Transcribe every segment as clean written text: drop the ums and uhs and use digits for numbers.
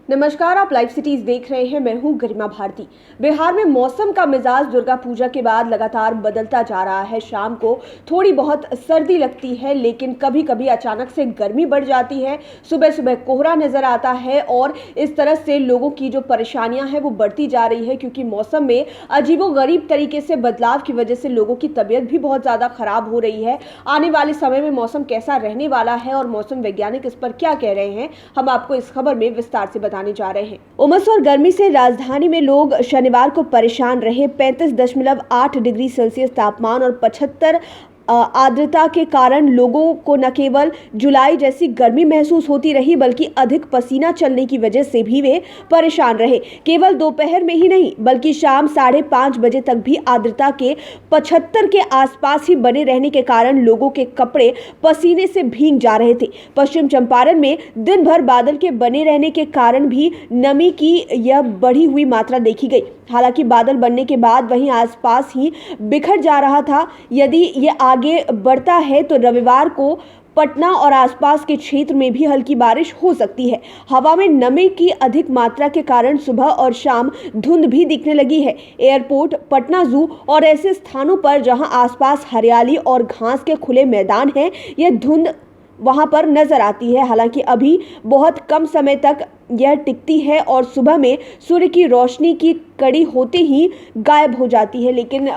नमस्कार, आप live cities देख रहे हैं। मैं हूं गरिमा भारती। बिहार में मौसम का मिजाज दुर्गा पूजा के बाद लगातार बदलता जा रहा है। शाम को थोड़ी बहुत सर्दी लगती है, लेकिन कभी कभी अचानक से गर्मी बढ़ जाती है। सुबह सुबह कोहरा नजर आता है और इस तरह से लोगों की जो परेशानियां हैं वो बढ़ती जा रही है, क्योंकि मौसम में अजीबोगरीब तरीके से बदलाव की वजह से लोगों की तबीयत भी बहुत ज्यादा खराब हो रही है। आने वाले समय में मौसम कैसा रहने वाला है और मौसम वैज्ञानिक इस पर क्या कह रहे हैं, हम आपको इस खबर में विस्तार से बताने जा रहे हैं। उमस और गर्मी से राजधानी में लोग शनिवार को परेशान रहे। 35.8 डिग्री सेल्सियस तापमान और 75 आर्द्रता के कारण लोगों को न केवल जुलाई जैसी गर्मी महसूस होती रही, बल्कि अधिक पसीना चलने की वजह से भी वे परेशान रहे। केवल दोपहर में ही नहीं, बल्कि शाम 5:30 बजे तक भी आर्द्रता के 75 के आसपास ही बने रहने के कारण लोगों के कपड़े पसीने से भीग जा रहे थे। पश्चिम चंपारण में दिन भर बादल के बने रहने के कारण भी नमी की यह बढ़ी हुई मात्रा देखी गई। हालांकि बादल बनने के बाद वहीं आसपास ही बिखर जा रहा था। यदि ये आगे बढ़ता है तो रविवार को पटना और आसपास के क्षेत्र में भी हल्की बारिश हो सकती है। हवा में नमी की अधिक मात्रा के कारण सुबह और शाम धुंध भी दिखने लगी है। एयरपोर्ट, पटना जू और ऐसे स्थानों पर जहां आसपास हरियाली और घास के खुले मैदान हैं, यह धुंध वहां पर नजर आती है। हालांकि अभी बहुत कम समय तक यह टिकती है और सुबह में सूर्य की रोशनी की कड़ी होते ही गायब हो जाती है। लेकिन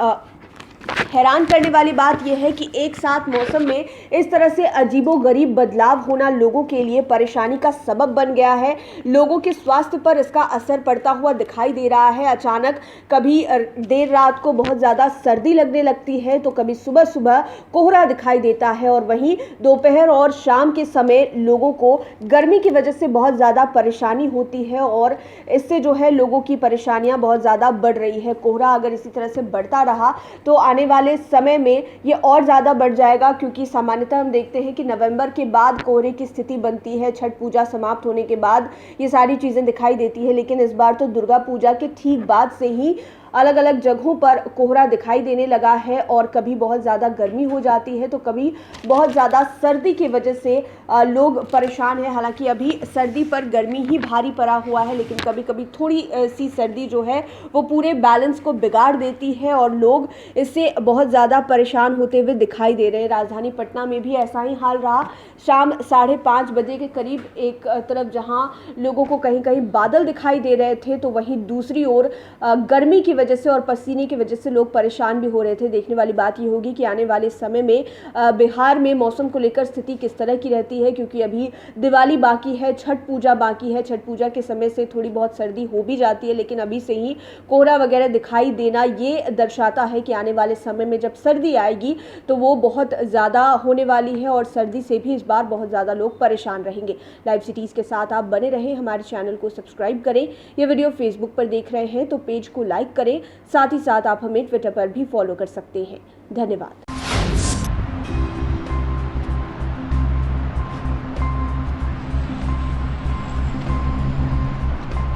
हैरान करने वाली बात यह है कि एक साथ मौसम में इस तरह से अजीबोगरीब बदलाव होना लोगों के लिए परेशानी का सबब बन गया है। लोगों के स्वास्थ्य पर इसका असर पड़ता हुआ दिखाई दे रहा है। अचानक कभी देर रात को बहुत ज़्यादा सर्दी लगने लगती है, तो कभी सुबह सुबह कोहरा दिखाई देता है और वहीं दोपहर और शाम के समय लोगों को गर्मी की वजह से बहुत ज़्यादा परेशानी होती है और इससे जो है लोगों की परेशानियाँ बहुत ज़्यादा बढ़ रही है। कोहरा अगर इसी तरह से बढ़ता रहा तो आने वाले समय में ये और ज़्यादा बढ़ जाएगा, क्योंकि सामान्यतः हम देखते हैं कि नवंबर के बाद कोहरे की स्थिति बनती है। छठ पूजा समाप्त होने के बाद ये सारी चीज़ें दिखाई देती है, लेकिन इस बार तो दुर्गा पूजा के ठीक बाद से ही अलग अलग जगहों पर कोहरा दिखाई देने लगा है और कभी बहुत ज़्यादा गर्मी हो जाती है तो कभी बहुत ज़्यादा सर्दी की वजह से लोग परेशान हैं। हालांकि अभी सर्दी पर गर्मी ही भारी पड़ा हुआ है, लेकिन कभी कभी थोड़ी सी सर्दी जो है वो पूरे बैलेंस को बिगाड़ देती है और लोग इससे बहुत ज़्यादा परेशान होते हुए दिखाई दे रहे हैं। राजधानी पटना में भी ऐसा ही हाल रहा। शाम 5:30 बजे के करीब एक तरफ जहाँ लोगों को कहीं कहीं बादल दिखाई दे रहे थे, तो वहीं दूसरी ओर गर्मी की वजह से और पसीने की वजह से लोग परेशान भी हो रहे थे। देखने वाली बात ये होगी कि आने वाले समय में बिहार में मौसम को लेकर स्थिति किस तरह की रहती है, क्योंकि अभी दिवाली बाकी है, छठ पूजा बाकी है। छठ पूजा के समय से थोड़ी बहुत सर्दी हो भी जाती है, लेकिन अभी से ही कोहरा वगैरह दिखाई देना ये दर्शाता है कि आने वाले समय में जब सर्दी आएगी तो वो बहुत ज़्यादा होने वाली है और सर्दी से भी इस बार बहुत ज़्यादा लोग परेशान रहेंगे। लाइव सिटीज़ के साथ आप बने रहें, हमारे चैनल को सब्सक्राइब करें। ये वीडियो फेसबुक पर देख रहे हैं तो पेज को लाइक करें, साथ ही साथ आप हमें ट्विटर पर भी फॉलो कर सकते हैं। धन्यवाद।